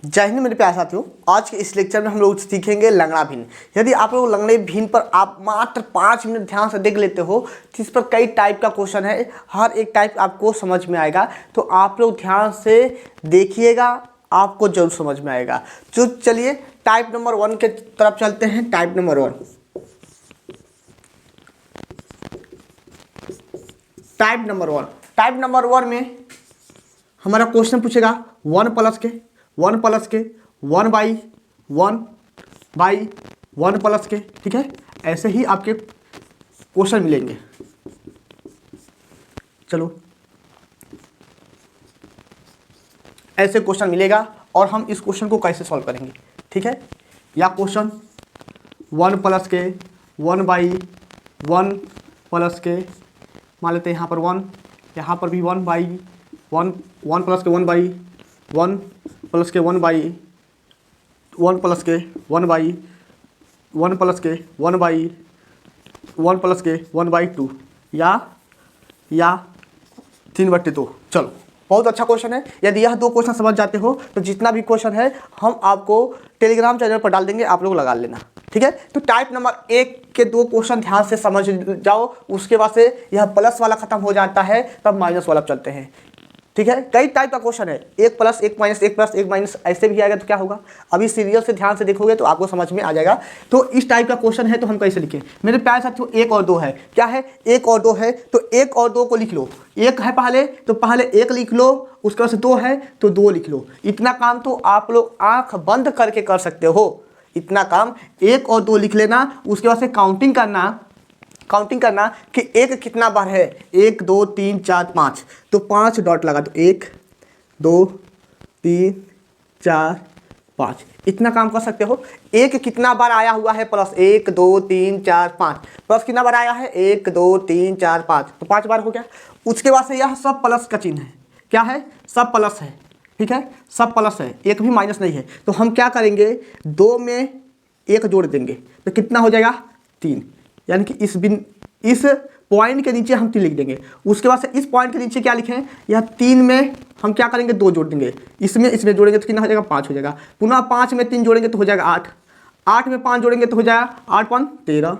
जय हिंद मेरे प्यारे साथियों। आज के इस लेक्चर में हम लोग सीखेंगे लंगड़ा भिन्न। यदि आप लोग लंगड़े भिन्न पर आप मात्र 5 मिनट ध्यान से देख लेते हो तो इस पर कई टाइप का क्वेश्चन है, हर एक टाइप आपको समझ में आएगा। तो आप लोग ध्यान से देखिएगा, आपको जरूर समझ में आएगा। तो चलिए टाइप नंबर 1 के तरफ चलते हैं। टाइप नंबर 1, टाइप नंबर 1 में हमारा क्वेश्चन पूछेगा 1 प्लस के 1 बाई 1 प्लस के, ठीक है। ऐसे ही आपके क्वेश्चन मिलेंगे। चलो ऐसे क्वेश्चन मिलेगा और हम इस क्वेश्चन को कैसे सॉल्व करेंगे, ठीक है। या क्वेश्चन 1 प्लस के 1 बाई 1 प्लस के, मान लेते हैं यहाँ पर 1, यहाँ पर भी 1 बाई 1 प्लस के 1 बाई 1 प्लस के 1 बाई 1 प्लस के 1 बाई 1 प्लस के 1 बाई 1 प्लस के 1 बाई 2 या 3/2। चलो बहुत अच्छा क्वेश्चन है। यदि यह 2 क्वेश्चन समझ जाते हो तो जितना भी क्वेश्चन है हम आपको टेलीग्राम चैनल पर डाल देंगे, आप लोग लगा लेना, ठीक है। तो टाइप नंबर 1 के 2 क्वेश्चन ध्यान से समझ जाओ, उसके बाद से यह प्लस वाला खत्म हो जाता है तब माइनस वाला चलते हैं, ठीक है। कई टाइप का क्वेश्चन है, 1 प्लस 1 माइनस 1 प्लस 1 माइनस ऐसे भी आएगा तो क्या होगा, अभी सीरियल से ध्यान से देखोगे तो आपको समझ में आ जाएगा। तो इस टाइप का क्वेश्चन है तो हम कैसे लिखें मेरे प्यारे साथियों। 1 और 2 है, क्या है 1 और 2 है, तो 1 और 2 को लिख लो। 1 है पहले तो पहले 1 लिख लो, उसके बाद से 2 है तो 2 लिख लो। इतना काम तो आप लोग आंख बंद करके कर सकते हो। इतना काम 1 और 2 लिख लेना, उसके बाद से काउंटिंग करना कि 1 कितना बार है, 1 2 3 4 5, तो 5 डॉट लगा दो, 1 2 3 4 5। इतना काम कर सकते हो। 1 कितना बार आया हुआ है प्लस, 1 2 3 4 5, प्लस कितना बार आया है 1 2 3 4 5, तो 5 बार हो गया। उसके बाद से यह सब प्लस का चिन्ह है, क्या है सब प्लस है, ठीक है, सब प्लस है, एक भी माइनस नहीं है। तो हम क्या करेंगे 2 में 1 जोड़ देंगे तो कितना हो जाएगा 3, यानी कि इस पॉइंट के नीचे हम 3 लिख देंगे। उसके बाद से इस पॉइंट के नीचे क्या लिखें, यह 3 में हम क्या करेंगे 2 जोड़ देंगे, इसमें जोड़ेंगे तो कितना हो जाएगा 5 हो जाएगा। पुनः 5 में 3 जोड़ेंगे तो हो जाएगा 8, 8 में 5 जोड़ेंगे तो हो जाएगा 8 5 13,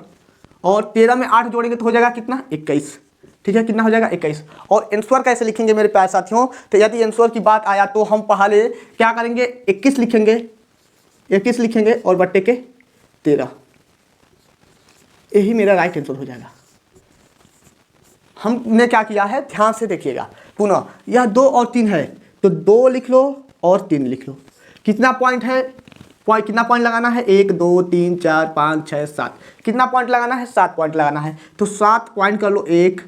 और 13 में 8 जोड़ेंगे तो हो जाएगा कितना 21, ठीक है, कितना हो जाएगा 21। और आंसर कैसे लिखेंगे मेरे प्यारे साथियों, तो यदि आंसर की बात आया तो हम पहले क्या करेंगे 21 लिखेंगे और बट्टे के 13, यही मेरा राइट आंसर हो जाएगा। हमने क्या किया है ध्यान से देखिएगा। पुनः यह 2 और 3 है तो 2 लिख लो और 3 लिख लो। कितना पॉइंट है, कितना पॉइंट लगाना है 1 2 3 4 5 6 7, कितना पॉइंट लगाना है 7 पॉइंट लगाना है। तो 7 पॉइंट कर लो, 1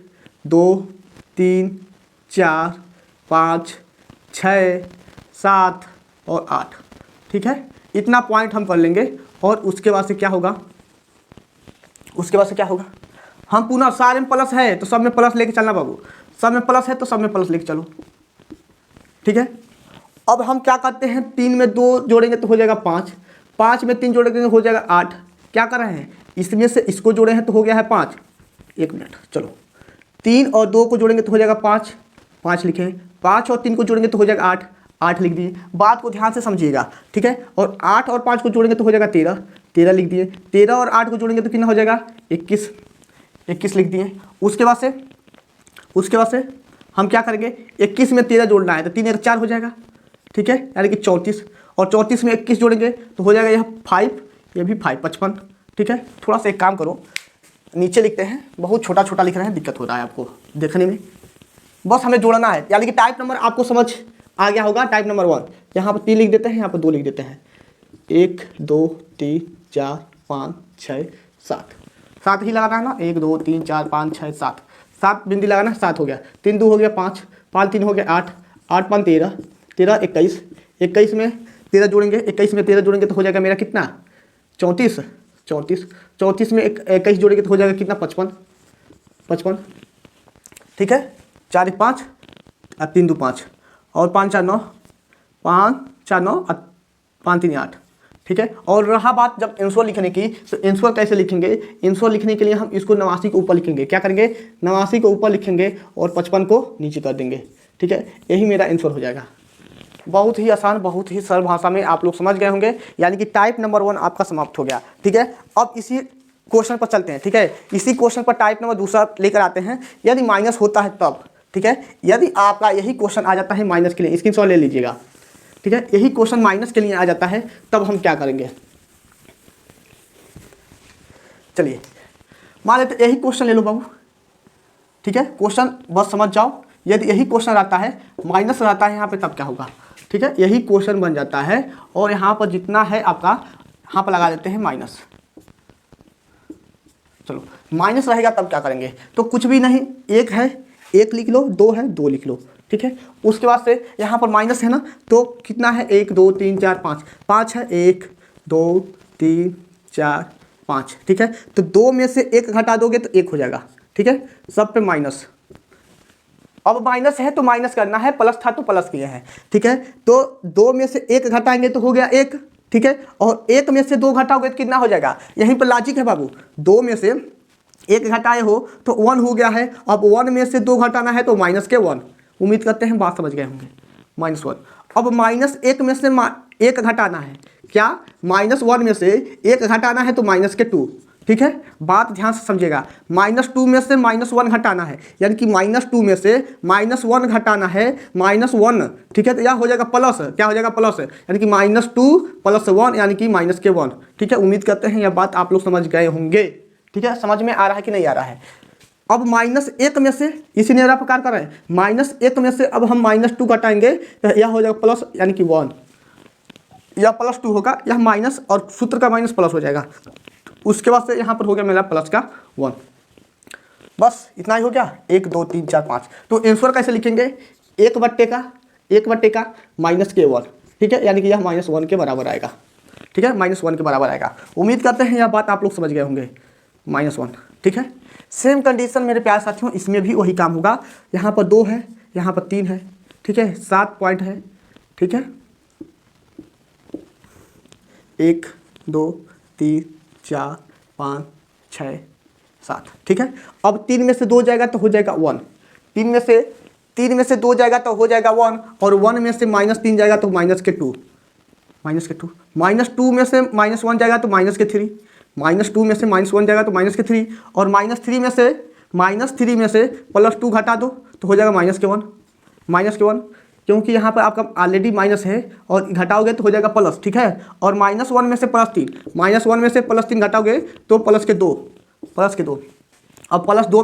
2 3 4 5 6 7 और 8, ठीक है। इतना पॉइंट हम कर लेंगे और उसके बाद से क्या होगा, हम पुनः सारे में प्लस है तो सब में प्लस लेके चलना बाबू, सब में प्लस है तो सब में प्लस लेके चलो, ठीक है। अब हम क्या करते हैं 3 में 2 जोड़ेंगे तो हो जाएगा 5, 5 में 3 जोड़ेंगे तो हो जाएगा 8। क्या कर रहे हैं इसमें से इसको जोड़े हैं तो हो गया है 5, 1 मिनट, चलो 3 और 2 को जोड़ेंगे तो हो जाएगा 5, 5 लिखें, 5 और 3 को जोड़ेंगे तो हो जाएगा 8, 8 लिख दिए। बात को ध्यान से समझिएगा, ठीक है। और 8 और 5 को जोड़ेंगे तो हो जाएगा 13, 13 लिख दिए। 13 और 8 को जोड़ेंगे तो कितना हो जाएगा 21, 21 लिख दिए। उसके बाद से हम क्या करेंगे 21 में 13 जोड़ना है तो 3 और 4 हो जाएगा, ठीक है, यानी कि 34, और 34 में 21 जोड़ेंगे तो हो जाएगा यह 5, ये भी 5 55, ठीक है। थोड़ा सा एक काम करो, नीचे लिखते हैं, बहुत छोटा छोटा लिख रहे हैं, दिक्कत हो रहा है आपको देखने में, बस हमें जोड़ना है। यानी कि टाइप नंबर आपको समझ आ गया होगा। टाइप नंबर 1 यहाँ पर 3 लिख देते हैं, यहाँ पर 2 लिख देते हैं, 1 2 3 4 5 6 7, 7 ही लगाना है ना, 1 2 3 4 5 6 7, 7 बिंदी लगाना, 7 हो गया, 3 2 हो गया 5, 5 3 हो गया 8, 8 5 13, 13 21, 21 में 13 जोड़ेंगे, 21 में 13 जोड़ेंगे तो हो जाएगा मेरा कितना 34, 34 में 21 जोड़ेंगे तो हो जाएगा कितना 55, ठीक है। 4 1 5 और 3 2 5 और 5 4 9, 5 4 9 और 5 3 8, ठीक है। और रहा बात जब आंसर लिखने की, तो आंसर कैसे लिखेंगे, आंसर लिखने के लिए हम इसको 89 के ऊपर लिखेंगे, क्या करेंगे 89 को ऊपर लिखेंगे और 55 को नीचे कर देंगे, ठीक है, यही मेरा आंसर हो जाएगा। बहुत ही आसान, बहुत ही सरल भाषा में आप लोग समझ गए होंगे, यानी कि टाइप नंबर 1 आपका समाप्त हो गया। ठीक है, अब इसी क्वेश्चन पर चलते हैं। ठीक है, इसी क्वेश्चन पर टाइप नंबर दूसरा लेकर आते हैं, यदि माइनस होता है तब। ठीक है, यदि आपका यही क्वेश्चन आ जाता है माइनस के लिए, स्क्रीनशॉट ले लीजिएगा। ठीक है, यही क्वेश्चन माइनस के लिए आ जाता है तब हम क्या करेंगे। चलिए मान लेते यही क्वेश्चन ले लो बाबू। ठीक है, क्वेश्चन बस समझ जाओ, यदि यही क्वेश्चन आता है माइनस रहता है यहाँ पे तब क्या होगा। ठीक है, यही क्वेश्चन बन जाता है और यहाँ पर जितना है आपका यहाँ पर लगा देते हैं माइनस। चलो माइनस रहेगा तब क्या करेंगे, तो कुछ भी नहीं, एक है एक लिख लो, दो है दो लिख लो। ठीक है, उसके बाद से यहाँ पर माइनस है ना, तो कितना है 1 2 3 4 5, 5 है 1 2 3 4 5। ठीक है, तो 2 में से 1 घटा दोगे तो 1 हो जाएगा। ठीक है, सब पे माइनस। अब माइनस है तो माइनस करना है, प्लस था तो प्लस किया है। ठीक है, तो 2 में से 1 घटाएंगे तो हो गया 1। ठीक है, और 1 में से 2 घटाओगे तो कितना हो जाएगा, यहीं पर लॉजिक है बाबू। 2 में से 1 घटाए हो तो 1 हो गया है, अब 1 में से 2 घटाना है तो माइनस के 1। उम्मीद करते हैं बात समझ गए होंगे, -1। अब -1 में से 1 घटाना है, क्या -1 में से 1 घटाना है तो माइनस के 2। ठीक है, बात ध्यान से समझिएगा, -2 में से -1 घटाना है, यानी कि -2 में से -1 घटाना है, -1। ठीक है, तो यह हो जाएगा प्लस, क्या हो जाएगा प्लस, यानी कि -2 + 1 यानी कि -1। ठीक है, उम्मीद करते हैं यह बात आप लोग समझ गए होंगे। ठीक है, समझ में आ रहा है कि नहीं आ रहा है। अब -1 में से इसी ने प्रकार कर रहे हैं, -1 में से अब हम -2 घटाएंगे तो यह हो जाएगा प्लस यानी कि 1, यह +2 होगा, यह माइनस और सूत्र का माइनस प्लस हो जाएगा। उसके बाद से यहाँ पर हो गया मेरा प्लस का 1। बस इतना ही हो गया, 1 2 3 4 5। तो आंसर कैसे लिखेंगे, 1 बट्टे का -1। ठीक है, यानी कि यह -1 के बराबर आएगा। ठीक है, -1 के बराबर आएगा। उम्मीद करते हैं यह बात आप लोग समझ गए होंगे, -1। ठीक है, सेम कंडीशन मेरे प्यारे साथियों इसमें भी वही काम होगा। यहाँ पर 2 है, यहाँ पर 3 है। ठीक है, 7 पॉइंट है। ठीक है, 1 2 3 4 5 6 7। ठीक है, अब 3 में से 2 जाएगा तो हो जाएगा 1, 3 में से 2 जाएगा तो हो जाएगा 1, और 1 में से -3 जाएगा तो -2, -2 में से -1 जाएगा तो -3, -2 में से -1 जाएगा तो -3, और -3 में से +2 घटा दो तो हो जाएगा -1, क्योंकि यहाँ पर आपका ऑलरेडी माइनस है और घटाओगे तो हो जाएगा प्लस। ठीक है, और -1 में से +3 घटाओगे तो +2। अब +2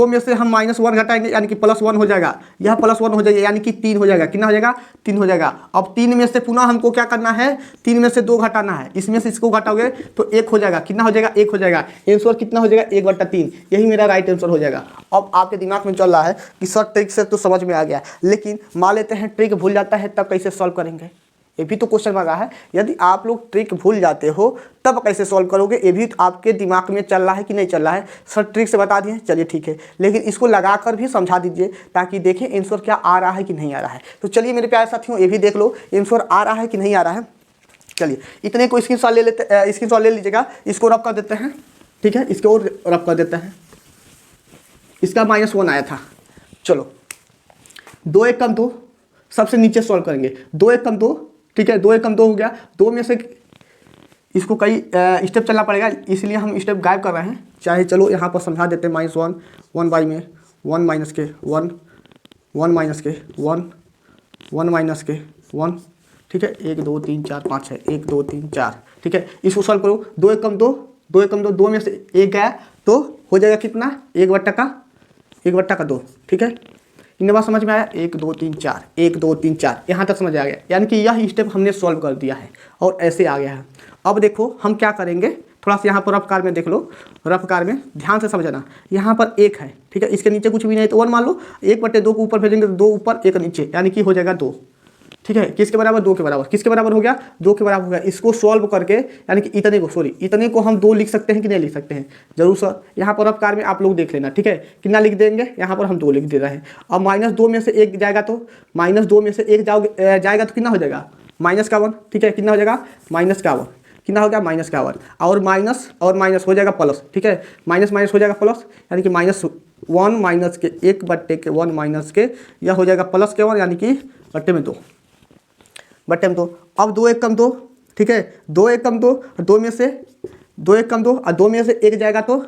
में से हम -1 घटाएंगे यानी कि +1 हो जाएगा, यह +1 हो जाएगा यानी कि 3 हो जाएगा। कितना हो जाएगा, 3 हो जाएगा। अब 3 में से पुनः हमको क्या करना है, 3 में से 2 घटाना है, इसमें से इसको घटाओगे तो 1 हो जाएगा। कितना हो जाएगा, 1 हो जाएगा। आंसर कितना हो जाएगा, 1/3। यही मेरा राइट आंसर हो जाएगा। अब आपके दिमाग में चल रहा है कि सर ट्रिक से तो समझ में आ गया, लेकिन मान लेते हैं ट्रिक भूल जाता है तब कैसे सॉल्व करेंगे, ये भी तो क्वेश्चन बना है। यदि आप लोग ट्रिक भूल जाते हो तब कैसे सॉल्व करोगे, ये भी आपके दिमाग में चल रहा है कि नहीं चल रहा है। सर ट्रिक से बता दिए, चलिए ठीक है, लेकिन इसको लगाकर भी समझा दीजिए ताकि देखें आंसर क्या आ रहा है कि नहीं आ रहा है। तो चलिए मेरे प्यारे साथियों, ये भी देख लो आंसर आ रहा है कि नहीं आ रहा है। चलिए इतने को स्क्रीनशॉट ले लीजिएगा, इसको रब कर देते हैं। ठीक है, इसको और रब कर देते हैं। इसका -1 आया था। चलो 2 1 कम 2 सबसे नीचे सॉल्व करेंगे, 2 1 कम 2। ठीक है, 2 1 कम 2 हो गया। 2 में से इसको कई स्टेप चलना पड़ेगा, इसलिए हम स्टेप गायब कर रहे हैं। चाहे चलो यहाँ पर समझा देते हैं, -1 1 बाई में 1 माइनस के 1 1 माइनस के 1 1 माइनस के 1। ठीक है, 1 2 3 4 5 है, 1 2 3 4। ठीक है, इसको सॉल्व करो, 2 1 कम 2 2 में से 1 गया तो हो जाएगा कितना, 1/2। ठीक है, इन बात समझ में आया, 1 2 3 4 1 2 3 4 यहाँ तक समझ आ गया, यानी कि यह स्टेप हमने सॉल्व कर दिया है और ऐसे आ गया है। अब देखो हम क्या करेंगे, थोड़ा सा यहाँ पर रफ कार में देख लो, रफ कार में ध्यान से समझना। यहाँ पर 1 है, ठीक है, इसके नीचे कुछ भी नहीं तो 1 मान लो, 1/2 को ऊपर भेजेंगे तो 2 ऊपर 1 नीचे, यानी कि हो जाएगा 2। ठीक है, किसके बराबर, 2 के बराबर। किसके बराबर हो गया, 2 के बराबर हो गया। इसको सॉल्व करके यानी कि इतने को हम 2 लिख सकते हैं कि नहीं लिख सकते हैं, जरूर सर। यहाँ पर रफ कार में आप लोग देख लेना। ठीक है, कितना लिख देंगे, यहाँ पर हम 2 लिख दे रहे हैं। अब -2 में से 1 जाएगा तो -2 में से 1 जाएगा तो कितना हो जाएगा, -1। ठीक है, कितना हो जाएगा, -1। कितना हो गया, -1 और माइनस हो जाएगा प्लस। ठीक है, माइनस हो जाएगा प्लस, यानी कि -1 माइनस के 1/1 माइनस के यह हो जाएगा प्लस के 1 यानी कि बट्टे में 2। बट्टे में 2। अब 2 1 कम 2, ठीक है, 2 1 कम 2, 2 में से 2 1 कम 2 और 2 में से 1 जाएगा तो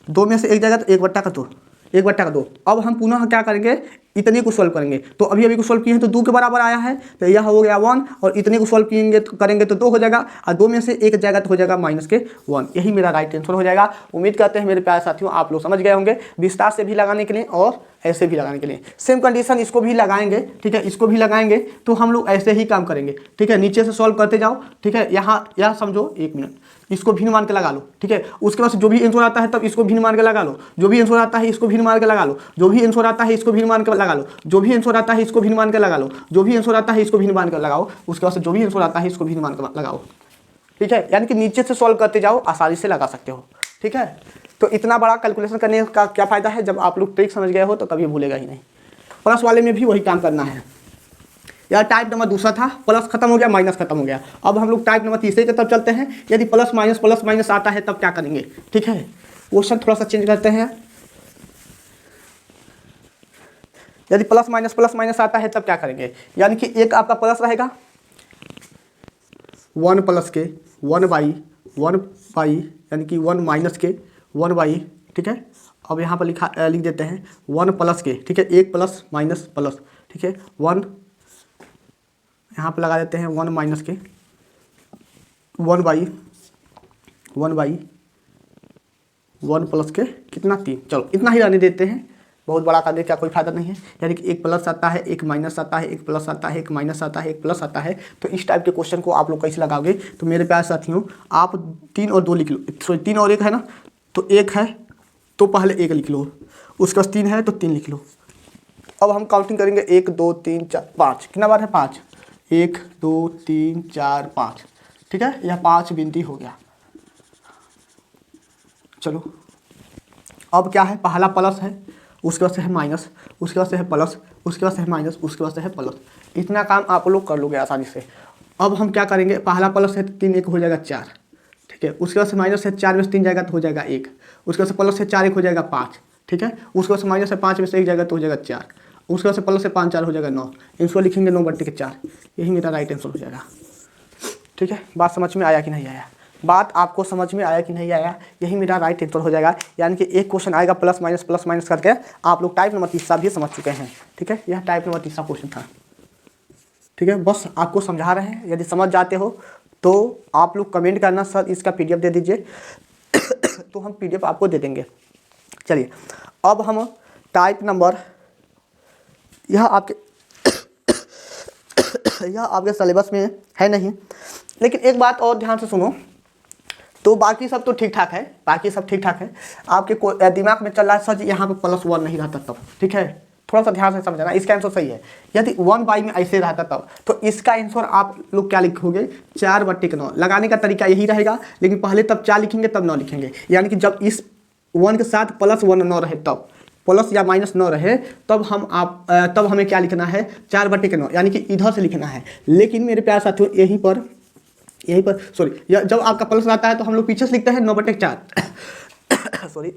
2 में से 1 जाएगा तो 1 बट्टा का 2, 1 बट्टा का 2। अब हम पुनः क्या करेंगे, इतने को सॉल्व करेंगे। तो अभी को सॉल्व किए हैं तो 2 के बराबर आया है, तो यह हो गया 1, और इतने को सॉल्व करेंगे तो 2 हो जाएगा, और 2 में से 1 जाएगा तो हो जाएगा -1। यही मेरा राइट आंसर हो जाएगा। उम्मीद करते हैं मेरे प्यारे साथियों आप लोग समझ गए होंगे, विस्तार से भी लगाने के लिए और ऐसे भी लगाने के लिए। सेम कंडीशन इसको भी लगाएंगे, ठीक है, इसको भी लगाएंगे तो हम लोग ऐसे ही काम करेंगे, ठीक है। नीचे से सॉल्व करते जाओ, ठीक है। यहाँ समझो, 1 मिनट, इसको भिन्न मान के लगा लो, ठीक है। उसके बाद जो भी आंसर आता है तब इसको भिन्न मान के लगा लो, जो भी आंसर आता है इसको भिन्न मान के लगा लो, जो भी आंसर आता है इसको भिन्न मान के लगा लो, जो भी आंसर आता है इसको भिन्न मान के लगा लो, जो भी आंसर आता है इसको भिन्न मान के लगाओ, उसके बाद जो भी आंसर आता है इसको भिन्न मान के लगाओ, ठीक है। यानी कि नीचे से सॉल्व करते जाओ, आसानी से लगा सकते हो, ठीक है। तो इतना बड़ा कैलकुलेशन करने का क्या फ़ायदा है, जब आप लोग ट्रिक समझ गए हो तो कभी भूलेगा ही नहीं। प्लस वाले में भी वही काम करना है। यार टाइप नंबर दूसरा था, प्लस खत्म हो गया, माइनस खत्म हो गया। अब हम लोग टाइप नंबर तीसरे की तरफ चलते हैं। यदि प्लस माइनस आता है तब क्या करेंगे, ठीक है। क्वेश्चन थोड़ा सा चेंज करते हैं। यदि प्लस माइनस आता है तब क्या करेंगे, यानी कि एक आपका प्लस रहेगा 1 प्लस के 1/1 यानी कि 1 माइनस के 1/, ठीक है। अब यहाँ पर लिख देते हैं 1 प्लस के, ठीक है, 1 प्लस माइनस प्लस, ठीक है, 1 यहाँ पर लगा देते हैं 1 माइनस के 1/1 प्लस के कितना 3। चलो इतना ही रहने देते हैं, बहुत बड़ा करने का कोई फायदा नहीं है। यानी कि 1 प्लस आता है, 1 माइनस आता है, 1 प्लस आता है, 1 माइनस आता है, 1 प्लस आता है। तो इस टाइप के क्वेश्चन को आप लोग कैसे लगाओगे, तो मेरे प्यारे साथियों आप 3 और 2 लिख लो, सॉरी 3 और 1 है ना, तो 1 है तो पहले 1 लिख लो, उसके बाद 3 है तो 3 लिख लो। अब हम काउंटिंग करेंगे 1 2 3 4 5, कितना बार है 5, 1 2 3 4 5, ठीक है। यह 5 गिनती हो गया। चलो अब क्या है, पहला प्लस है, उसके बाद से है माइनस, उसके बाद से है प्लस, उसके बाद से है माइनस, उसके बाद से है प्लस। इतना काम आप लोग कर लोगे आसानी से। अब हम क्या करेंगे, पहला प्लस है तो 3 1 हो जाएगा 4, ठीक है। उसके बाद से माइनस है, 4 में से 3 जाएगा तो हो जाएगा 1, उसके बाद से प्लस है 4 1 हो जाएगा 5, ठीक है। उसके बाद से माइनस है 5 में से 1 जाएगा तो हो जाएगा 4, उसके बाद से प्लस है 5 4 हो जाएगा 9, इसको लिखेंगे 9/4। यही मेरा राइट आंसर हो जाएगा, ठीक है। बात समझ में आया कि नहीं आया, बात आपको समझ में आया कि नहीं आया, यही मेरा राइट आंसर हो जाएगा। यानी कि एक क्वेश्चन आएगा प्लस माइनस करके, आप लोग टाइप नंबर 3 भी समझ चुके हैं, ठीक है। यह टाइप नंबर 3 क्वेश्चन था, ठीक है। बस आपको समझा रहे हैं, यदि समझ जाते हो तो आप लोग कमेंट करना सर इसका PDF दे दीजिए तो हम PDF आपको दे देंगे। चलिए अब हम टाइप नंबर, यह आपके सिलेबस में है नहीं, लेकिन एक बात और ध्यान से सुनो, तो बाकी सब तो ठीक ठाक है, बाकी सब ठीक ठाक है। आपके दिमाग में चल रहा है सर यहाँ पे +1 नहीं रहता तब, ठीक है। थोड़ा सा ध्यान से समझना, इसका आंसर सही है। यदि 1/, में ऐसे रहता तब, तो इसका आंसर आप लोग क्या लिखोगे, 4/9। लगाने का तरीका यही रहेगा, लेकिन पहले तब 4 लिखेंगे तब 9 लिखेंगे। यानी कि जब इस 1 के साथ +1 न रहे, तब प्लस या माइनस न रहे, तब हमें क्या लिखना है, 4/9, यानी कि इधर से लिखना है। लेकिन मेरे प्यारे साथियों यहीं पर सॉरी, जब आपका प्लस आता है तो हम लोग पीछे से लिखते हैं 9/4 सॉरी,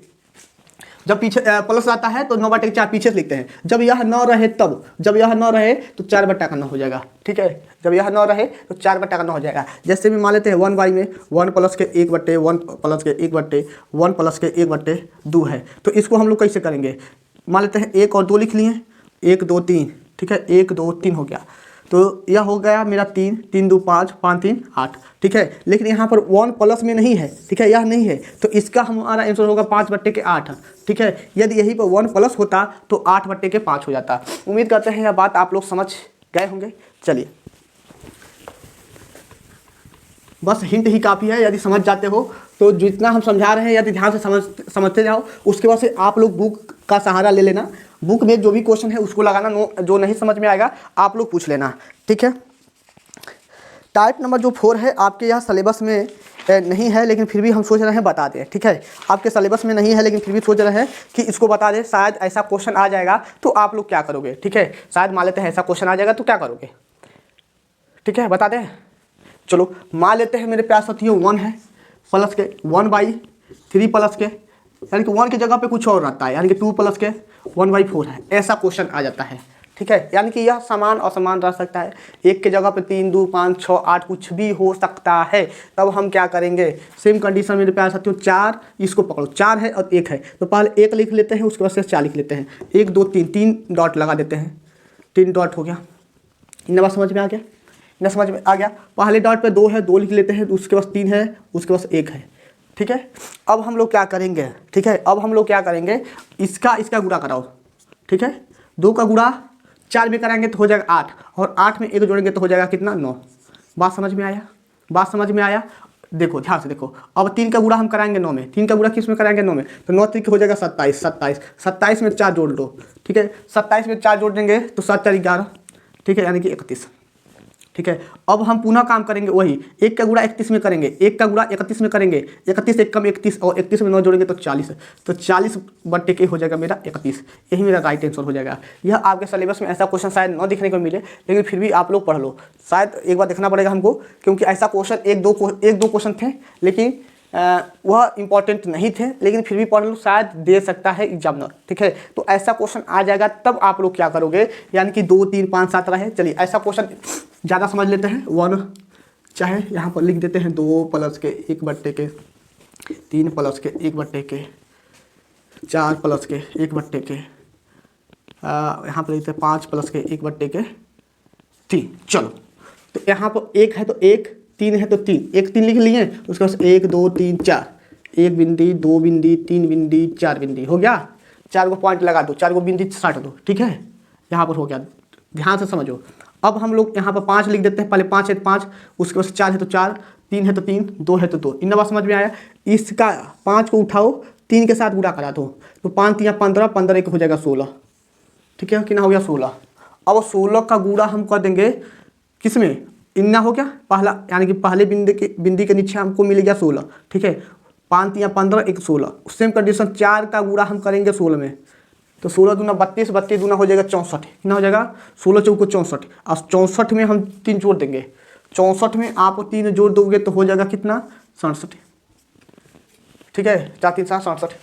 जब पीछे प्लस आता है तो 9/4 पीछे से लिखते हैं। जब यह 9 रहे तब, जब यह 9 रहे तो 4/9 हो जाएगा, ठीक है। जब यह 9 रहे तो 4/9 हो जाएगा। जैसे भी मान लेते हैं 1/, में 1 प्लस के 1/1 प्लस के 1/1 प्लस के 1/2 है, तो इसको हम लोग कैसे करेंगे, मान लेते हैं 1 और 2 लिख लिए, 1 2 3, ठीक है, 1 2 3 हो गया। तो यह हो गया मेरा 3 3 2 5 5 3 8, ठीक है। लेकिन यहाँ पर 1 प्लस में नहीं है, ठीक है, यह नहीं है, तो इसका हमारा आंसर होगा 5/8, ठीक है। यदि यहीं पर 1 प्लस होता तो 8/5 हो जाता। उम्मीद करते हैं यह बात आप लोग समझ गए होंगे। चलिए बस हिंट ही काफ़ी है, यदि समझ जाते हो तो जितना हम समझा रहे हैं यदि ध्यान से समझते जाओ, उसके बाद से आप लोग बुक का सहारा ले लेना। बुक में जो भी क्वेश्चन है उसको लगाना, जो नहीं समझ में आएगा आप लोग पूछ लेना, ठीक है। टाइप नंबर जो 4 है आपके यहाँ सिलेबस में नहीं है, लेकिन फिर भी हम सोच रहे हैं बता दें, ठीक है। आपके सिलेबस में नहीं है लेकिन फिर भी सोच रहे हैं कि इसको बता दें, शायद ऐसा क्वेश्चन आ जाएगा तो आप लोग क्या करोगे, ठीक है। शायद मान लेते हैं ऐसा क्वेश्चन आ जाएगा तो क्या करोगे, ठीक है, बता दें। चलो मान लेते हैं मेरे प्यारे साथियों 1 है प्लस के 1/3 प्लस के, यानी कि 1 की जगह पे कुछ और रहता है, यानी कि 2 प्लस के 1/4 है, ऐसा क्वेश्चन आ जाता है, ठीक है, यानी कि यह समान असमान रह सकता है, एक के जगह पे 3 2 5 6 8 कुछ भी हो सकता है। तब हम क्या करेंगे, सेम कंडीशन मेरे प्यारे साथियों, 4 इसको पकड़ो, 4 है और 1 है, तो पहले 1 लिख लेते हैं, उसके बाद से 4 लिख लेते हैं, 1 2 3, 3 डॉट लगा देते हैं, 3 डॉट हो गया। इन बात समझ में आ गया, इन समझ में आ गया। पहले डॉट पे 2 है, 2 लिख लेते हैं, उसके पास 3 है, उसके पास 1 है, ठीक है। अब हम लोग क्या करेंगे, ठीक है, अब हम लोग क्या करेंगे, इसका गुणा कराओ, ठीक है, 2 का गुणा 4 में कराएंगे तो हो जाएगा 8, और 8 में 1 जोड़ेंगे तो हो जाएगा कितना, 9। बात समझ में आया, बात समझ में आया। देखो ध्यान से देखो, अब 3 का गुणा हम कराएंगे 9 में, 3 का गुणा किस में कराएंगे, 9 में, तो 9 3 हो जाएगा 27, 27 में 4 जोड़ दो, ठीक है, 27 में 4 जोड़ देंगे तो 7 4 11, ठीक है, यानी कि 31, ठीक है। अब हम पुनः काम करेंगे वही, 1 का गुणा 31 में करेंगे, 1 का गुणा 31 में करेंगे, 31 एक कम 31, और 31 में 9 जोड़ेंगे तो 40, तो 40 बट्टे के हो जाएगा मेरा 31, यही मेरा राइट आंसर हो जाएगा। यह आपके सिलेबस में ऐसा क्वेश्चन शायद न दिखने को मिले, लेकिन फिर भी आप लोग पढ़ लो, शायद एक बार देखना पड़ेगा हमको, क्योंकि ऐसा क्वेश्चन एक दो क्वेश्चन थे, लेकिन वह इंपॉर्टेंट नहीं थे, लेकिन फिर भी पढ़ लो, शायद दे सकता है एग्जामिनर, ठीक है। तो ऐसा क्वेश्चन आ जाएगा, तब आप लोग क्या करोगे, यानी कि 2 3 5 7 रहे। चलिए ऐसा क्वेश्चन ज़्यादा समझ लेते हैं, 1 चाहे यहाँ पर लिख देते हैं 2 प्लस के 1 बट्टे के, 3 प्लस के 1 बट्टे के, 4 प्लस के 1 बट्टे के, यहाँ पर लिखते हैं 5 प्लस के 1 बट्टे के 3। चलो, तो यहाँ पर 1 है तो 1, 3 है तो 3, 1 3 लिख लिए, उसके बाद 1 2 3 4, 1 बिंदी 2 बिंदी 3 बिंदी 4 बिंदी हो गया, 4 को पॉइंट लगा दो, 4 को बिंदी साट दो, ठीक है, यहाँ पर हो गया, ध्यान से समझो। अब हम लोग यहाँ पर 5 लिख देते हैं, पहले 5 है तो 5, उसके बाद 4 है तो 4, 3 है तो 3, 2 है तो 2। इन बात समझ में आया। इसका 5 को उठाओ, 3 के साथ गुणा करा दो, तो 5 3 15, 15 1 हो जाएगा 16, ठीक है, कितना हो गया 16। अब 16 का गुणा हम कर देंगे किस में, इतना हो गया पहला, यानी कि पहले बिंदी के नीचे हमको मिल गया 16, ठीक है, 5 3 15 1 16। सेम कंडीशन 4 का गुणा हम करेंगे 16 में, तो 16 दूना 32, 32 दूना हो जाएगा 64, कितना हो जाएगा 16 चौको 64, और 64 में हम 3 जोड़ देंगे, 64 में आप 3 जोड़ दोगे तो हो जाएगा कितना 67, ठीक है, 4 3 7 67।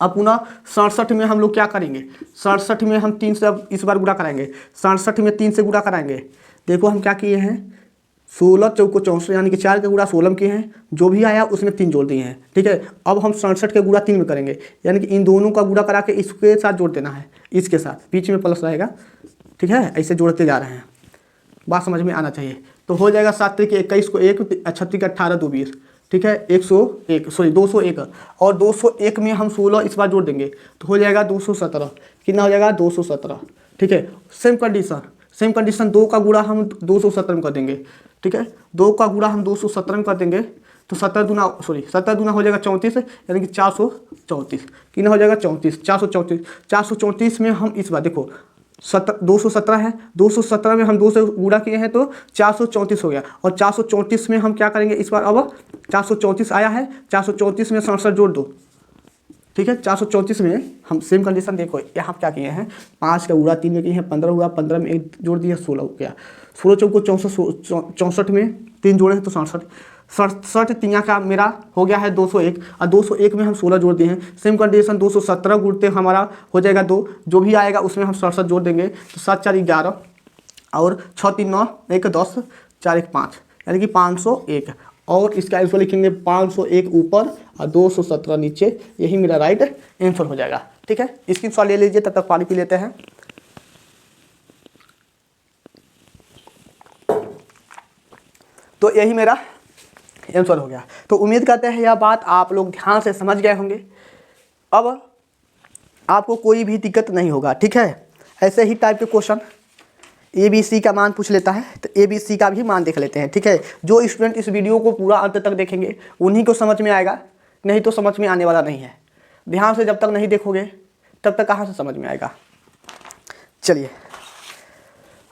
अब पुनः 67 में हम लोग क्या करेंगे, 67 में हम 3 से अब इस बार गुणा कराएंगे, 67 में 3 से गुणा कराएंगे। देखो हम क्या किए हैं, 16 चौको 64, यानी कि 4 का गुणा 16 में किए हैं, जो भी आया उसमें 3 जोड़ दिए हैं, ठीक है। अब हम 67 के गुणा 3 में करेंगे, यानी कि इन दोनों का गुणा करा के इसके साथ जोड़ देना है, इसके साथ बीच में प्लस रहेगा, ठीक है, ऐसे जोड़ते जा रहे हैं, बात समझ में आना चाहिए। तो हो जाएगा 7 3 21 को 1, 36 18 2 20, ठीक है, 201, और 201 में हम 16 इस बार जोड़ देंगे तो हो जाएगा 217, कितना हो जाएगा 217, ठीक है। सेम कंडीशन 2 का गुणा हम 217 में कर देंगे, ठीक है, 2 का गुणा हम 217 में कर देंगे, तो 17 दूना हो जाएगा 34, यानी कि 434, कितना हो जाएगा 434 में हम इस बार देखो 217 है, 217 में हम 2 से गुणा किए हैं तो 434 हो गया, और 434 में हम क्या करेंगे इस बार, अब 434 आया है, 434 में 67 जोड़ दो, ठीक है। 434 में हम सेम कंडीशन देखो, यहाँ क्या किए हैं, 5 का गुणा 3 में किए हैं, 15 हुआ, 15 में 1 जोड़ दिया 16 हो गया, 16 चौको 64 में 3 जोड़े हैं तो 67 तिया का मेरा हो गया है 201, और 201 में हम 16 जोड़ दिए हैं। सेम कंडीशन 217 गुणते हमारा हो जाएगा 2, जो भी आएगा उसमें हम 67 जोड़ देंगे, तो 7 4 11, और 6 3 9 1 10 4 1 5, यानी कि 501, और इसका आंसर लिखेंगे 501 ऊपर और 217 नीचे, यही मेरा राइट आंसर हो जाएगा, ठीक है। इसकी सॉल्व ले लीजिए, तब तक पानी पी लेते हैं। तो यही मेरा आंसर हो गया। तो उम्मीद करते हैं यह बात आप लोग ध्यान से समझ गए होंगे, अब आपको कोई भी दिक्कत नहीं होगा, ठीक है। ऐसे ही टाइप के क्वेश्चन ABC का मान पूछ लेता है, तो ABC का भी मान देख लेते हैं, ठीक है। जो स्टूडेंट इस वीडियो को पूरा अंत तक देखेंगे उन्हीं को समझ में आएगा, नहीं तो समझ में आने वाला नहीं है। ध्यान से जब तक नहीं देखोगे तब तक कहाँ से समझ में आएगा। चलिए,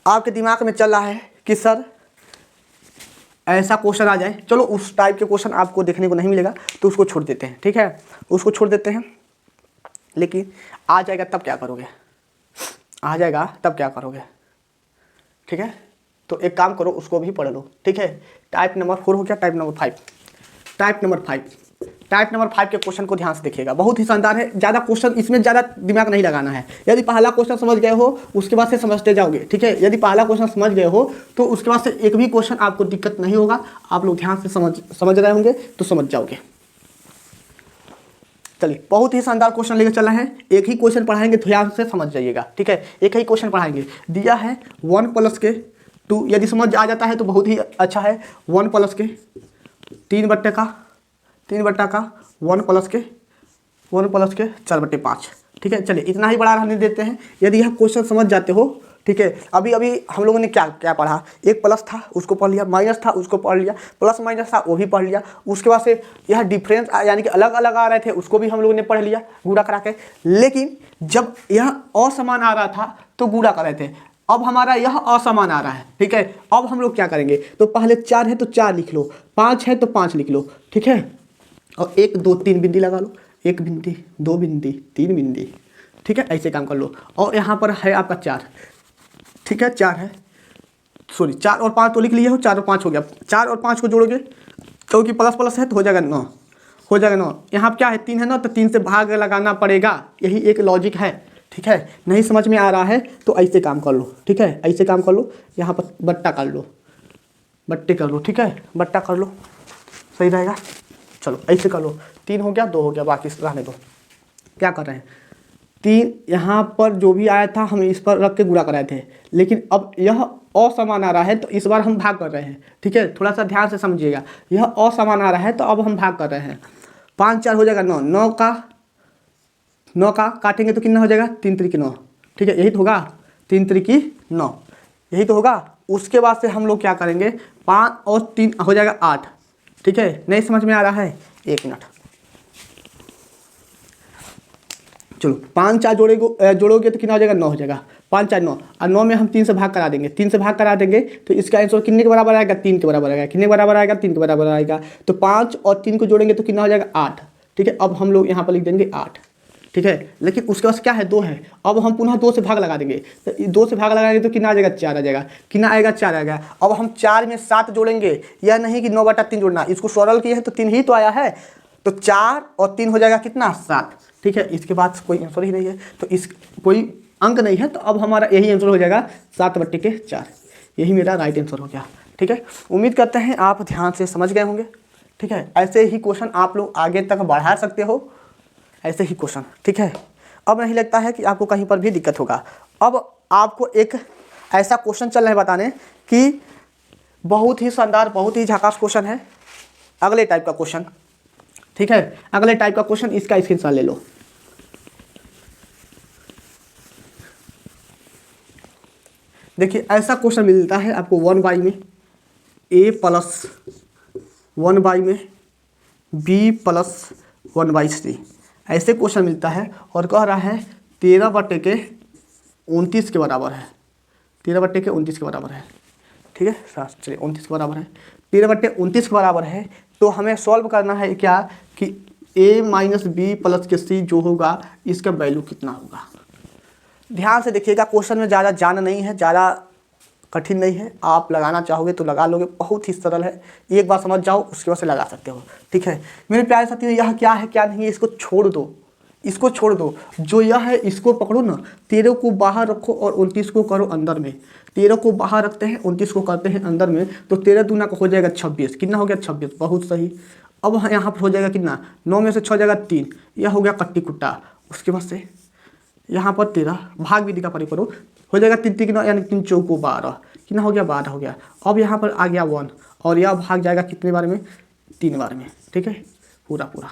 आपके दिमाग में चल रहा है कि सर ऐसा क्वेश्चन आ जाए, चलो उस टाइप के क्वेश्चन आपको देखने को नहीं मिलेगा तो उसको छोड़ देते हैं, ठीक है, उसको छोड़ देते हैं। लेकिन आ जाएगा तब क्या करोगे, आ जाएगा तब क्या करोगे, ठीक है। तो एक काम करो, उसको भी पढ़ लो, ठीक है। टाइप नंबर 4 हो गया, टाइप नंबर 5, टाइप नंबर 5 के क्वेश्चन को ध्यान से देखिएगा, बहुत ही शानदार है। ज़्यादा क्वेश्चन इसमें ज़्यादा दिमाग नहीं लगाना है। यदि पहला क्वेश्चन समझ गए हो उसके बाद से समझते जाओगे, ठीक है। यदि पहला क्वेश्चन समझ गए हो तो उसके बाद से एक भी क्वेश्चन आपको दिक्कत नहीं होगा। आप लोग ध्यान से समझ रहे होंगे तो समझ जाओगे। चलिए, बहुत ही शानदार क्वेश्चन लेकर चला है। एक ही क्वेश्चन पढ़ाएंगे, ध्यान से समझ जाइएगा, ठीक है। एक ही क्वेश्चन पढ़ाएंगे। दिया है 1 + के 2, यदि समझ आ जाता है तो बहुत ही अच्छा है। 1 + के 3 बट्टे का 1 + के 4/5, ठीक है। चलिए, इतना ही बड़ा रहने देते हैं। यदि यह क्वेश्चन समझ जाते हो, ठीक है। अभी हम लोगों ने क्या क्या पढ़ा, एक प्लस था उसको पढ़ लिया, माइनस था उसको पढ़ लिया, प्लस माइनस था वो भी पढ़ लिया। उसके बाद से यह डिफरेंस यानी कि अलग अलग आ रहे थे उसको भी हम लोगों ने पढ़ लिया गुणा करा के। लेकिन जब यह असमान आ रहा था तो गुणा कर रहे थे, अब हमारा यह असमान आ रहा है, ठीक है। अब हम लोग क्या करेंगे, तो पहले 4 है तो 4 लिख लो, 5 है तो 5 लिख लो, ठीक है। और 1 2 3 बिंदी लगा लो, 1 बिंदी 2 बिंदी 3 बिंदी, ठीक है। ऐसे काम कर लो। और यहाँ पर है आपका 4, ठीक है। 4 है, सॉरी 4 और 5 तो लिख लिए हो, 4 और 5 हो गया। 4 और 5 को जोड़ोगे क्योंकि प्लस प्लस है तो हो जाएगा 9, हो जाएगा 9। यहाँ क्या है 3 है ना, तो 3 से भाग लगाना पड़ेगा, यही एक लॉजिक है, ठीक है। नहीं समझ में आ रहा है तो ऐसे काम कर लो, ठीक है। ऐसे काम कर लो, यहाँ पर बट्टा कर लो, बट्टे कर लो, ठीक है। बट्टा कर लो, सही रहेगा। चलो ऐसे कर लो, 3 हो गया, 2 हो गया, बाकी रहने दो। क्या कर रहे हैं, 3 यहाँ पर जो भी आया था हम इस पर रख के गुणा कर रहे थे, लेकिन अब यह असमान आ रहा है तो इस बार हम भाग कर रहे हैं, ठीक है। थोड़ा सा ध्यान से समझिएगा, यह असमान आ रहा है तो अब हम भाग कर रहे हैं। 5 4 हो जाएगा 9, 9 का काटेंगे तो कितना हो जाएगा, 3 3 9, ठीक है। यही तो होगा, 3 3 9, यही तो होगा। उसके बाद से हम लोग क्या करेंगे, 5 और 3 हो जाएगा 8, ठीक है। नहीं समझ में आ रहा है, 1 मिनट। चलो 5 4 जोड़ोगे तो कितना हो जाएगा, 9 हो जाएगा। 5 4 9, और 9 में हम 3 से भाग करा देंगे, 3 से भाग करा देंगे तो इसका आंसर कितने के बराबर आएगा, 3 के बराबर आएगा। कितने के बराबर आएगा, 3 के बराबर आएगा। तो 5 और 3 को जोड़ेंगे तो कितना हो जाएगा, 8, ठीक है। अब हम लोग यहाँ पर लिख देंगे 8, ठीक है। लेकिन उसके पास क्या है, 2 है। अब हम पुनः 2 से भाग लगा देंगे, तो 2 से भाग लगाएंगे तो कितना आ जाएगा, 4 आ जाएगा। कितना आएगा, 4 आएगा। अब हम 4 में 7 जोड़ेंगे, यह नहीं कि 9/3 जोड़ना, इसको सरल किए हैं तो 3 ही तो आया है। तो 4 और 3 हो जाएगा कितना, 7, ठीक है। इसके बाद कोई आंसर ही नहीं है, तो इस कोई अंक नहीं है, तो अब हमारा यही आंसर हो जाएगा 7/4। यही मेरा राइट आंसर हो गया, ठीक है। उम्मीद करते हैं आप ध्यान से समझ गए होंगे, ठीक है। ऐसे ही क्वेश्चन आप लोग आगे तक बढ़ा सकते हो, ऐसे ही क्वेश्चन, ठीक है। अब नहीं लगता है कि आपको कहीं पर भी दिक्कत होगा। अब आपको एक ऐसा क्वेश्चन चल रहा है बताने कि बहुत ही शानदार, बहुत ही झकास क्वेश्चन है, अगले टाइप का क्वेश्चन, ठीक है। अगले टाइप का क्वेश्चन, इसका स्क्रीनशॉट ले लो। देखिए ऐसा क्वेश्चन मिलता है आपको 1/, में a + 1/, में b + 1/3, ऐसे क्वेश्चन मिलता है। और कह रहा है 13/29 के बराबर है, 13/29 के बराबर है, ठीक है। चलिए 29 के बराबर है, 13/29 के बराबर है। तो हमें सॉल्व करना है क्या, कि a - b + के c जो होगा इसका वैल्यू कितना होगा। ध्यान से देखिएगा, क्वेश्चन में ज़्यादा जान नहीं है, ज़्यादा कठिन नहीं है। आप लगाना चाहोगे तो लगा लोगे, बहुत ही सरल है। एक बार समझ जाओ उसके बाद से लगा सकते हो, ठीक है। मेरे प्यारे साथियों, यह क्या है क्या नहीं है इसको छोड़ दो, इसको छोड़ दो। जो यह है इसको पकड़ो ना, 13 को बाहर रखो और 29 को करो अंदर में। 13 को बाहर रखते हैं, 29 को करते हैं अंदर में, तो 13 दूना का हो जाएगा 26। कितना हो गया, 26, बहुत सही। अब यहाँ पर हो जाएगा कितना, 9 में से 6 जाएगा 3, यह हो गया कट्टी कुट्टा। उसके बाद से यहाँ पर 13 भाग विधि का प्रयोग करो, हो जाएगा 3 3 9 यानी 3 चौको 12, कितना हो गया, 12 हो गया। अब यहाँ पर आ गया 1 और यह भाग जाएगा कितने बार में, 3 बार में, ठीक है। पूरा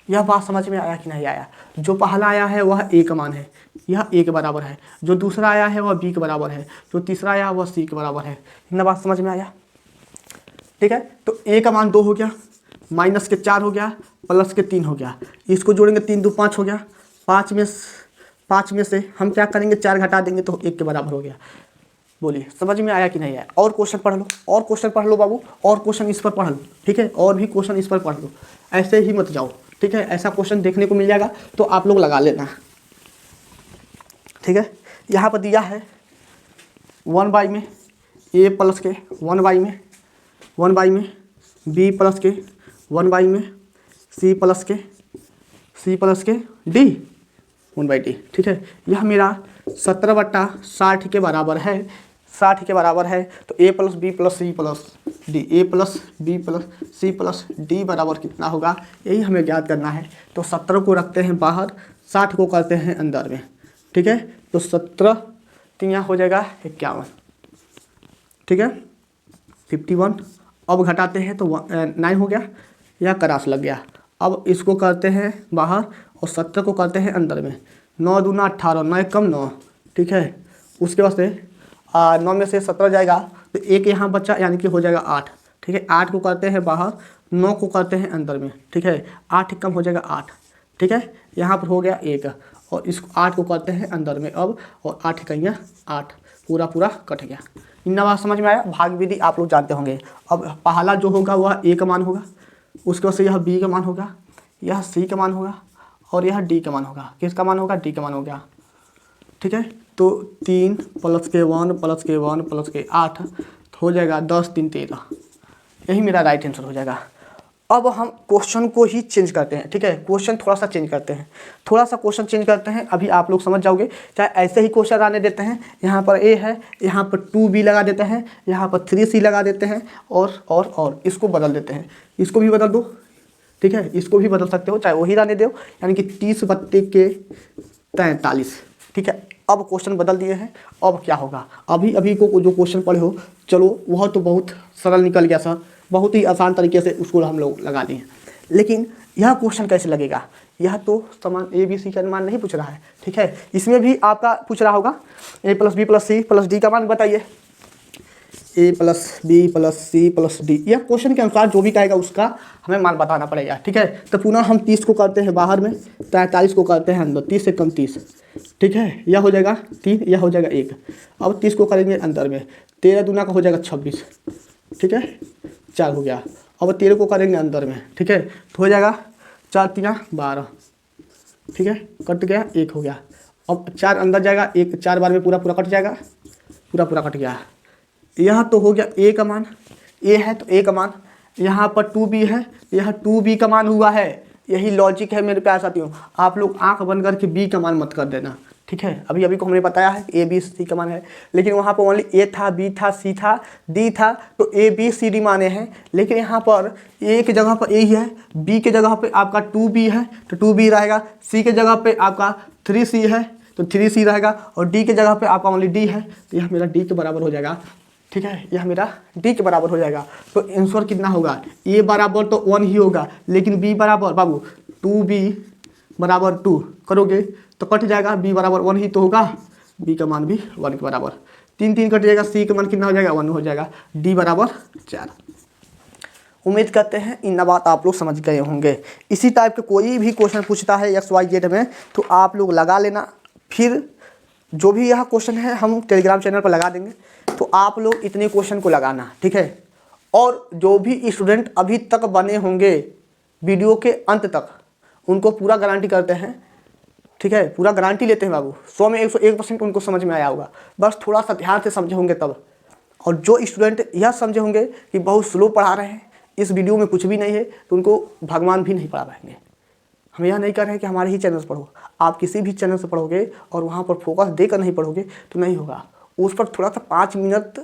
यह बात समझ में आया कि नहीं आया। जो पहला आया है वह a का मान है, यह a के बराबर है। जो दूसरा आया है वह b के बराबर है। जो तीसरा आया वह c के बराबर है। इतना बात समझ में आया, ठीक है। तो a का मान 2 हो गया, माइनस के 4 हो गया, प्लस के 3 हो गया। इसको जोड़ेंगे 3 2 5 हो गया। 5 में से हम क्या करेंगे, 4 घटा देंगे तो 1 के बराबर हो गया। बोलिए समझ में आया कि नहीं आया। और क्वेश्चन पढ़ लो, और क्वेश्चन पढ़ लो बाबू, और क्वेश्चन इस पर पढ़ लो, ठीक है। और भी क्वेश्चन इस पर पढ़ लो, ऐसे ही मत जाओ, ठीक है। ऐसा क्वेश्चन देखने को मिल जाएगा तो आप लोग लगा लेना, ठीक है। यहाँ पर दिया है 1/, में a + के 1/, में 1/, में b + के 1/, में सी प्लस के डी 1/d, ठीक है। यह मेरा 17/60 के बराबर है, 60 के बराबर है। तो a plus B plus C plus d, a plus B plus C plus d बराबर कितना होगा, यही हमें ज्ञात करना है। तो 17 को रखते हैं बाहर, 60 को करते हैं अंदर में, ठीक है। तो 17 3 हो जाएगा 51, ठीक है, 51। अब घटाते हैं तो 9 हो गया, या क्रॉस लग गया। अब इसको करते हैं बाहर और 17 को करते हैं अंदर में। 9 दूना 18, 9 कम 9, ठीक है। उसके बाद से 9 में से 17 जाएगा तो एक यहाँ बचा, यानी कि हो जाएगा 8, ठीक है। 8 को करते हैं बाहर, 9 को करते हैं अंदर में, ठीक है। 8 कम हो जाएगा 8, ठीक है। यहाँ पर हो गया 1 और इसको 8 को करते हैं अंदर में अब, और 8 कहीं 8, पूरा कट गया। इतना बात समझ में आया। भाग विधि आप लोग जानते होंगे। अब पहला जो होगा वह ए का मान होगा, उसके बाद से यह बी का मान होगा, यह सी का मान होगा और यह डी का मान होगा। किसका मान होगा, डी का मान हो गया, ठीक है। तो 3 प्लस के 1 प्लस के 1 प्लस के 8 हो जाएगा 10 3 13, यही मेरा राइट आंसर हो जाएगा। अब हम क्वेश्चन को ही चेंज करते हैं, ठीक है। क्वेश्चन थोड़ा सा चेंज करते हैं, थोड़ा सा क्वेश्चन चेंज करते हैं। अभी आप लोग समझ जाओगे। चाहे ऐसे ही क्वेश्चन आने देते हैं, यहाँ पर ए है, यहाँ पर 2b लगा देते हैं, यहाँ पर 3c लगा देते हैं और इसको बदल देते हैं। इसको भी बदल दो, ठीक है, इसको भी बदल सकते हो, चाहे वही रहने दो, यानी कि 30 बत्ते के 43, ठीक है। अब क्वेश्चन बदल दिए हैं। अब क्या होगा, अभी को जो क्वेश्चन पढ़े हो, चलो वह तो बहुत सरल निकल गया सर, बहुत ही आसान तरीके से उसको हम लोग लगा लिए। लेकिन यह क्वेश्चन कैसे लगेगा, यह तो समान ए बी सी का मान नहीं पूछ रहा है, ठीक है। इसमें भी आपका पूछ रहा होगा A plus B plus C plus D का मान बताइए, A plus B plus C plus D. यह क्वेश्चन के अनुसार जो भी कहेगा उसका हमें मान बताना पड़ेगा, ठीक है। तो पुनः हम 30 को करते हैं बाहर में, 43 को करते हैं अंदर, 30 से कम 30, ठीक है। यह हो जाएगा 3, यह हो जाएगा 1। अब 30 को करेंगे अंदर में, 13 दूना का हो जाएगा 26, ठीक है, 4 हो गया। अब 13 को करेंगे अंदर में, ठीक है, तो हो जाएगा 4 3 12, ठीक है, कट गया, 1 हो गया। अब 4 अंदर जाएगा, 1 4 बार में पूरा कट जाएगा, पूरा कट गया। यह तो हो गया ए का मान, ए है तो ए का मान, यहाँ पर 2b है, यह 2b का मान हुआ है। यही लॉजिक है मेरे प्यारे साथियों। आप लोग आंख बंद करके बी का मान मत कर देना, ठीक है। अभी को हमने बताया है ए बी सी का मान है, लेकिन वहाँ पर ओनली ए था, बी था, सी था, डी था, तो ए बी सी डी माने हैं। लेकिन यहाँ पर ए की जगह पर ए ही है, बी के जगह पे आपका 2b है तो 2b रहेगा, सी के जगह पे आपका 3c है तो 3c रहेगा, और डी के जगह पे आपका ओनली डी है, तो यह मेरा डी के बराबर हो जाएगा, ठीक है। यह मेरा डी के बराबर हो जाएगा। तो आंसर कितना होगा, ए बराबर तो 1 ही होगा, लेकिन बी बराबर बाबू 2b बराबर 2 करोगे तो कट जाएगा, बी बराबर 1 ही तो होगा, बी का मान भी 1 के बराबर, 3 3 कट जाएगा, सी का मान कितना हो जाएगा 1 हो जाएगा, डी बराबर 4। उम्मीद करते हैं इन बात आप लोग समझ गए होंगे। इसी टाइप के कोई भी क्वेश्चन पूछता है XYZ में तो आप लोग लगा लेना, फिर जो भी यह क्वेश्चन है हम टेलीग्राम चैनल पर लगा देंगे, तो आप लोग इतने क्वेश्चन को लगाना, ठीक है। और जो भी स्टूडेंट अभी तक बने होंगे वीडियो के अंत तक, उनको पूरा गारंटी करते हैं, ठीक है, पूरा गारंटी लेते हैं बाबू, 100 में 101% उनको समझ में आया होगा। बस थोड़ा सा ध्यान से समझे होंगे तब। और जो स्टूडेंट यह समझे होंगे कि बहुत स्लो पढ़ा रहे हैं, इस वीडियो में कुछ भी नहीं है, तो उनको भगवान भी नहीं पढ़ा पाएंगे। हम यह नहीं कर रहे हैं कि हमारे ही चैनल से पढ़ो, आप किसी भी चैनल से पढ़ोगे और वहाँ पर फोकस देकर नहीं पढ़ोगे तो नहीं होगा। उस पर थोड़ा सा 5 मिनट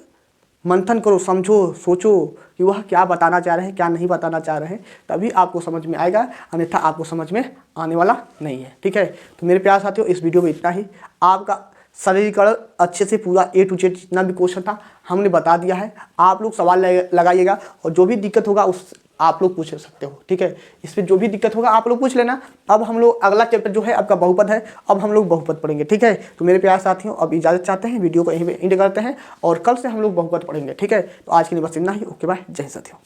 मंथन करो, समझो, सोचो कि वह क्या बताना चाह रहे हैं, क्या नहीं बताना चाह रहे हैं, तभी आपको समझ में आएगा, अन्यथा आपको समझ में आने वाला नहीं है, ठीक है। तो मेरे प्यारे साथियों, इस वीडियो में इतना ही। आपका सरलीकरण अच्छे से पूरा A to Z जितना भी क्वेश्चन था हमने बता दिया है। आप लोग सवाल लगाइएगा और जो भी दिक्कत होगा उस आप लोग पूछ सकते हो, ठीक है। इसमें जो भी दिक्कत होगा आप लोग पूछ लेना। अब हम लोग अगला चैप्टर जो है आपका बहुपद है, अब हम लोग बहुपद पढ़ेंगे, ठीक है। तो मेरे प्यारे साथियों, अब इजाज़त चाहते हैं, वीडियो को यहीं पे एंड करते हैं और कल से हम लोग बहुपद पढ़ेंगे, ठीक है। तो आज के लिए बस इतना ही। ओके बाय, जय हिंद साथियों।